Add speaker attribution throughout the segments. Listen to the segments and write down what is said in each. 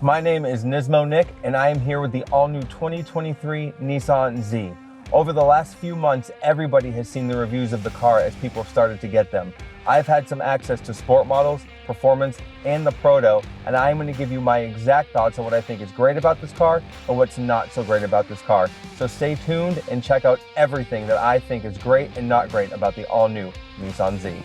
Speaker 1: My name is Nismo Nick, and I am here with the all-new 2023 Nissan Z. Over the last few months, everybody has seen the reviews of the car as people have started to get them. I've had some access to sport models, performance, and the Proto, and I'm going to give you my exact thoughts on what I think is great about this car and what's not so great about this car. So stay tuned and check out everything that I think is great and not great about the all-new Nissan Z.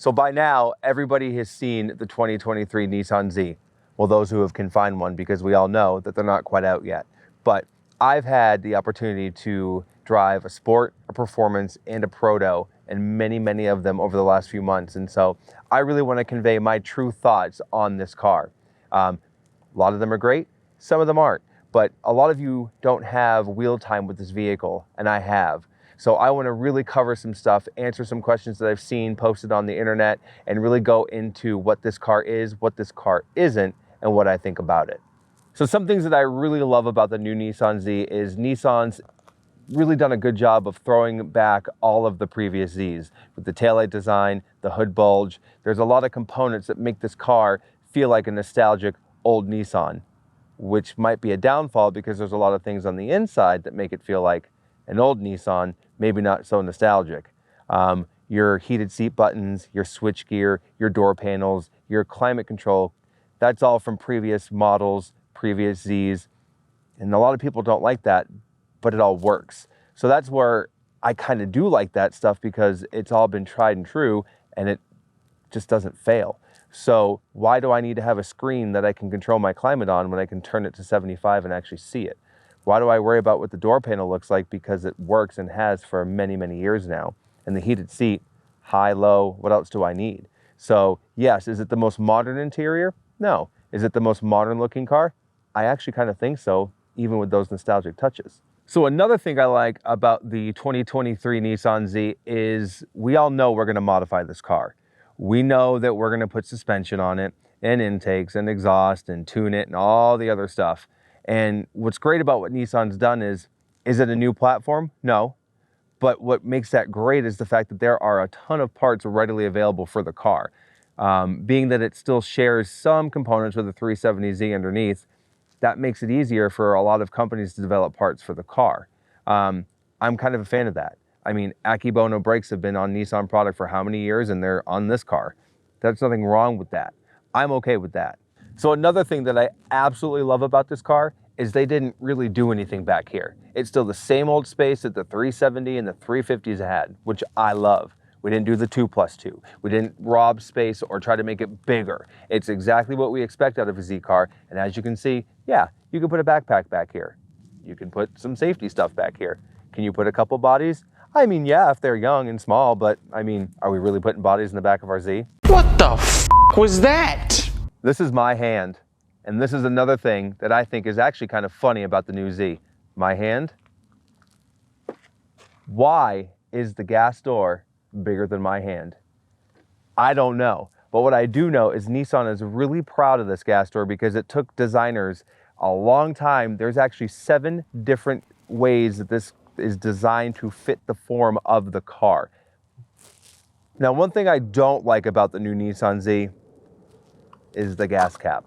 Speaker 1: So by now, everybody has seen the 2023 Nissan Z. Well, those who can find one, because we all know that they're not quite out yet. But I've had the opportunity to drive a Sport, a Performance, and a Proto, and many of them over the last few months. And so I really want to convey my true thoughts on this car. A lot of them are great, some of them aren't. But a lot of you don't have wheel time with this vehicle, and I have. So I want to really cover some stuff, answer some questions that I've seen posted on the internet, and really go into what this car is, what this car isn't, and what I think about it. So some things that I really love about the new Nissan Z is Nissan's really done a good job of throwing back all of the previous Zs. With the taillight design, the hood bulge, there's a lot of components that make this car feel like a nostalgic old Nissan, which might be a downfall because there's a lot of things on the inside that make it feel like an old Nissan, maybe not so nostalgic. Your heated seat buttons, your switch gear, your door panels, your climate control, that's all from previous models, previous Zs. And a lot of people don't like that, but it all works. So that's where I kind of do like that stuff, because it's all been tried and true and it just doesn't fail. So why do I need to have a screen that I can control my climate on when I can turn it to 75 and actually see it? Why do I worry about what the door panel looks like? Because it works and has for many years now. And the heated seat, high, low, what else do I need? So yes, is it the most modern interior? No. Is it the most modern looking car? I actually kind of think so, even with those nostalgic touches. So another thing I like about the 2023 Nissan Z is we all know we're going to modify this car. We know that we're going to put suspension on it and intakes and exhaust and tune it and all the other stuff. And what's great about what Nissan's done is it a new platform? No. But what makes that great is the fact that there are a ton of parts readily available for the car. Being that it still shares some components with the 370Z underneath, that makes it easier for a lot of companies to develop parts for the car. I'm kind of a fan of that. I mean, Akibono brakes have been on Nissan product for how many years, and they're on this car. There's nothing wrong with that. I'm okay with that. So another thing that I absolutely love about this car is they didn't really do anything back here. It's still the same old space that the 370 and the 350s had, which I love. We didn't do the 2+2. We didn't rob space or try to make it bigger. It's exactly what we expect out of a Z car. And as you can see, yeah, you can put a backpack back here. You can put some safety stuff back here. Can you put a couple bodies? I mean, yeah, if they're young and small, but I mean, are we really putting bodies in the back of our Z?
Speaker 2: What the f was that?
Speaker 1: This is my hand, and this is another thing that I think is actually kind of funny about the new Z. My hand. Why is the gas door bigger than my hand? I don't know, but what I do know is Nissan is really proud of this gas door because it took designers a long time. There's actually 7 different ways that this is designed to fit the form of the car. Now, one thing I don't like about the new Nissan Z is the gas cap.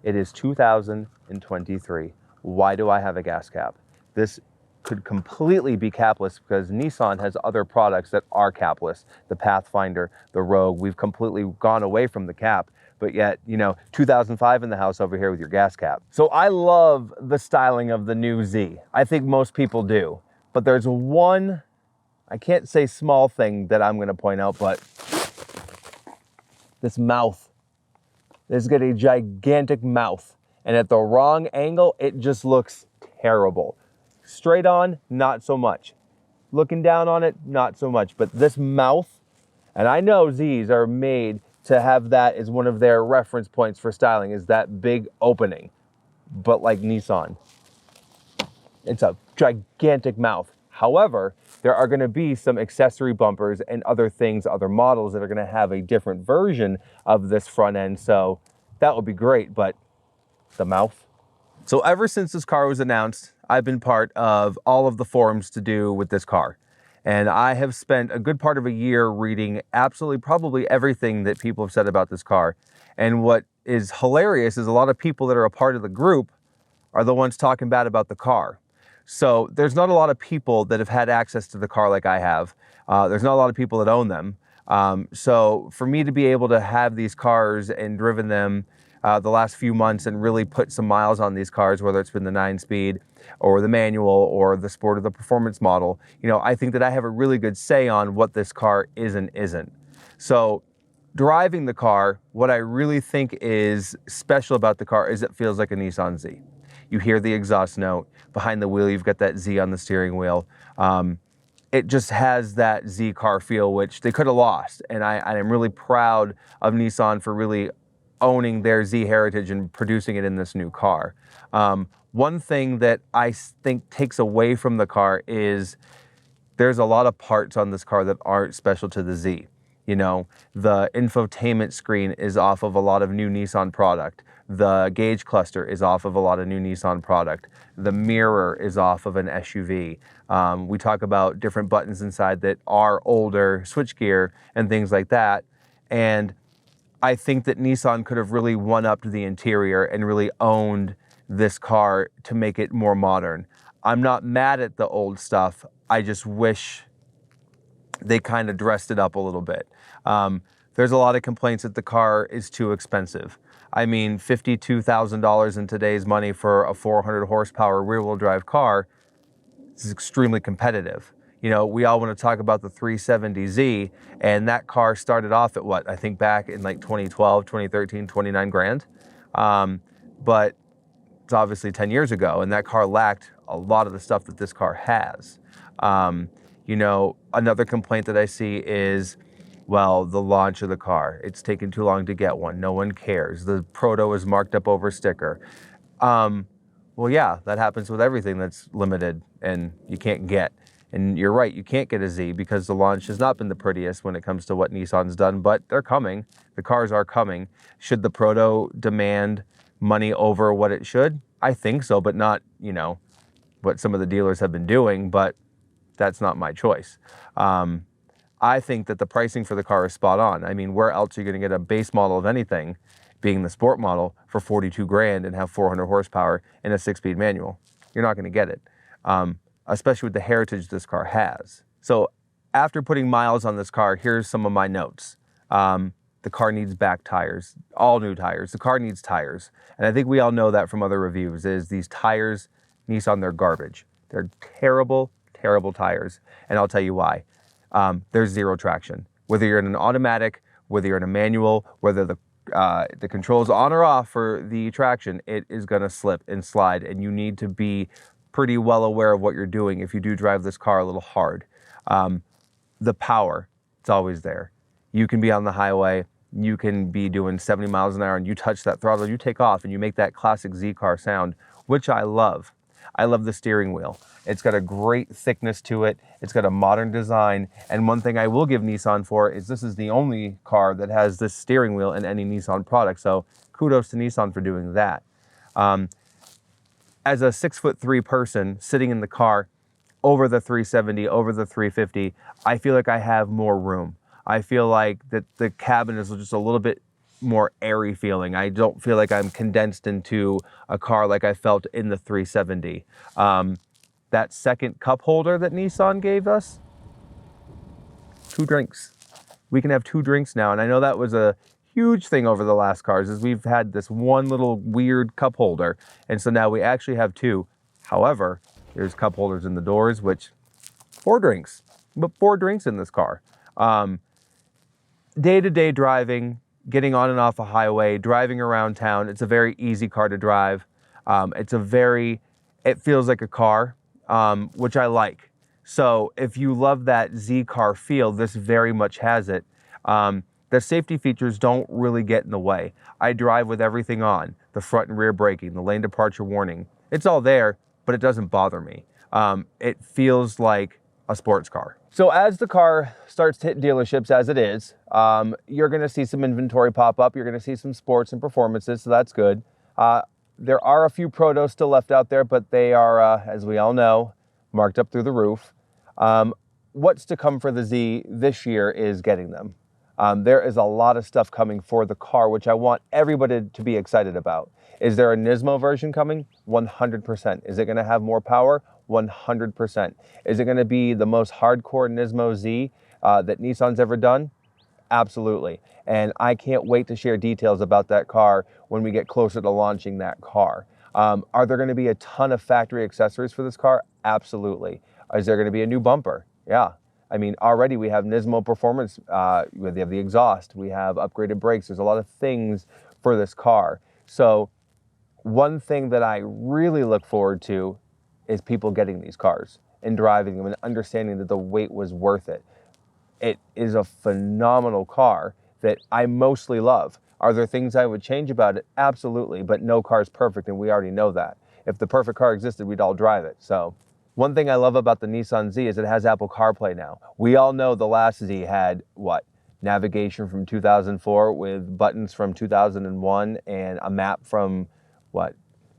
Speaker 1: It is 2023. Why do I have a gas cap? This could completely be capless because Nissan has other products that are capless. The Pathfinder, the Rogue, we've completely gone away from the cap, but yet, you know, 2005 in the house over here with your gas cap. So I love the styling of the new Z. I think most people do, but there's one, I can't say small thing that I'm gonna point out, but this mouth. This has got a gigantic mouth, and at the wrong angle, it just looks terrible. Straight on, not so much. Looking down on it, not so much. But this mouth, and I know Zs are made to have that as one of their reference points for styling, is that big opening. But like Nissan, it's a gigantic mouth. However, there are going to be some accessory bumpers and other things, other models that are going to have a different version of this front end. So that would be great, but the mouth. So ever since this car was announced, I've been part of all of the forums to do with this car. And I have spent a good part of a year reading absolutely probably everything that people have said about this car. And what is hilarious is a lot of people that are a part of the group are the ones talking bad about the car. So there's not a lot of people that have had access to the car like I have. There's not a lot of people that own them. So for me to be able to have these cars and driven them the last few months and really put some miles on these cars, whether it's been the 9-speed or the manual or the sport or the performance model, you know, I think that I have a really good say on what this car is and isn't. So driving the car, what I really think is special about the car is it feels like a Nissan Z. You hear the exhaust note. Behind the wheel, you've got that Z on the steering wheel. It just has that Z car feel, which they could have lost. And I am really proud of Nissan for really owning their Z heritage and producing it in this new car. One thing that I think takes away from the car is there's a lot of parts on this car that aren't special to the Z. You know, the infotainment screen is off of a lot of new Nissan product. The gauge cluster is off of a lot of new Nissan product. The mirror is off of an SUV. We talk about different buttons inside that are older, switchgear and things like that. And I think that Nissan could have really one-upped the interior and really owned this car to make it more modern. I'm not mad at the old stuff. I just wish they kind of dressed it up a little bit. There's a lot of complaints that the car is too expensive. I mean, $52,000 in today's money for a 400 horsepower rear-wheel drive car is extremely competitive. You know, we all want to talk about the 370Z, and that car started off at what? I think back in like 2012, 2013, 29 grand. But it's obviously 10 years ago, and that car lacked a lot of the stuff that this car has. You know, another complaint that I see is, well, the launch of the car. It's taken too long to get one. No one cares. The proto is marked up over sticker. Well, yeah, that happens with everything that's limited and you can't get. And you're right, you can't get a Z because the launch has not been the prettiest when it comes to what Nissan's done, but they're coming. The cars are coming. Should the proto demand money over what it should? I think so, but not, you know, what some of the dealers have been doing, but that's not my choice. I think that the pricing for the car is spot on. I mean, where else are you going to get a base model of anything, being the sport model, for 42 grand and have 400 horsepower in a 6-speed manual? You're not going to get it, especially with the heritage this car has. So after putting miles on this car, here's some of my notes. The car needs back tires, all new tires. The car needs tires. And I think we all know that from other reviews, is these tires, Nissan, they're garbage. They're terrible, terrible tires. And I'll tell you why. There's zero traction. Whether you're in an automatic, whether you're in a manual, whether the controls on or off for the traction, it is going to slip and slide, and you need to be pretty well aware of what you're doing if you do drive this car a little hard. The power, it's always there. You can be on the highway, you can be doing 70 miles an hour, and you touch that throttle, you take off, and you make that classic Z car sound, which I love. I love the steering wheel. It's got a great thickness to it. It's got a modern design. And one thing I will give Nissan for is this is the only car that has this steering wheel in any Nissan product. So kudos to Nissan for doing that. As a 6'3" person sitting in the car over the 370, over the 350, I feel like I have more room. I feel like that the cabin is just a little bit more airy feeling. I don't feel like I'm condensed into a car like I felt in the 370. That second cup holder that Nissan gave us, 2 drinks. We can have 2 drinks now. And I know that was a huge thing over the last cars, is we've had this one little weird cup holder. And so now we actually have 2. However, there's cup holders in the doors, which 4 drinks, but 4 drinks in this car. Day-to-day driving, getting on and off a highway, driving around town, it's a very easy car to drive. It feels like a car, which I like. So if you love that Z car feel, this very much has it. The safety features don't really get in the way. I drive with everything on, the front and rear braking, the lane departure warning. It's all there, but it doesn't bother me. It feels like a sports car. So as the car starts to hit dealerships, as it is, you're gonna see some inventory pop up. You're gonna see some sports and performances, so that's good. There are a few protos still left out there, but they are, as we all know, marked up through the roof. What's to come for the Z this year is getting them. There is a lot of stuff coming for the car, which I want everybody to be excited about. Is there a Nismo version coming? 100%. Is it going to have more power? 100%. Is it going to be the most hardcore Nismo Z that Nissan's ever done? Absolutely. And I can't wait to share details about that car when we get closer to launching that car. Are there going to be a ton of factory accessories for this car? Absolutely. Is there going to be a new bumper? Yeah. I mean, already we have Nismo Performance, we have the exhaust, we have upgraded brakes. There's a lot of things for this car. So one thing that I really look forward to is people getting these cars and driving them and understanding that the wait was worth it. It is a phenomenal car that I mostly love. Are there things I would change about it? Absolutely, but no car is perfect, and we already know that. If the perfect car existed, we'd all drive it. So one thing I love about the Nissan Z is it has Apple CarPlay now. We all know the last Z had, what, navigation from 2004 with buttons from 2001 and a map from, what,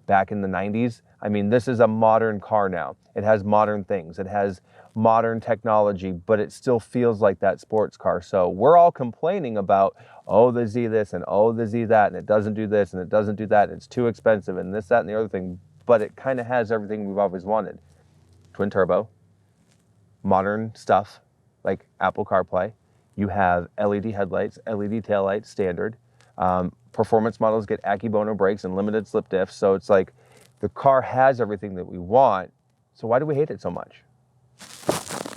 Speaker 1: back in the 90s? I mean, this is a modern car now. It has modern things. It has modern technology, but it still feels like that sports car. So we're all complaining about, oh, the Z this and oh, the Z that, and it doesn't do this and it doesn't do that. And it's too expensive and this, that, and the other thing. But it kind of has everything we've always wanted. Twin turbo, modern stuff like Apple CarPlay. You have LED headlights, LED taillights, standard. Performance models get Akebono brakes and limited slip diffs. So it's like the car has everything that we want. So why do we hate it so much?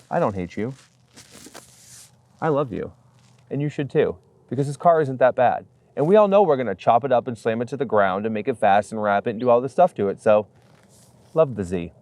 Speaker 1: I don't hate you. I love you. And you should too, because this car isn't that bad. And we all know we're gonna chop it up and slam it to the ground and make it fast and wrap it and do all this stuff to it. So love the Z.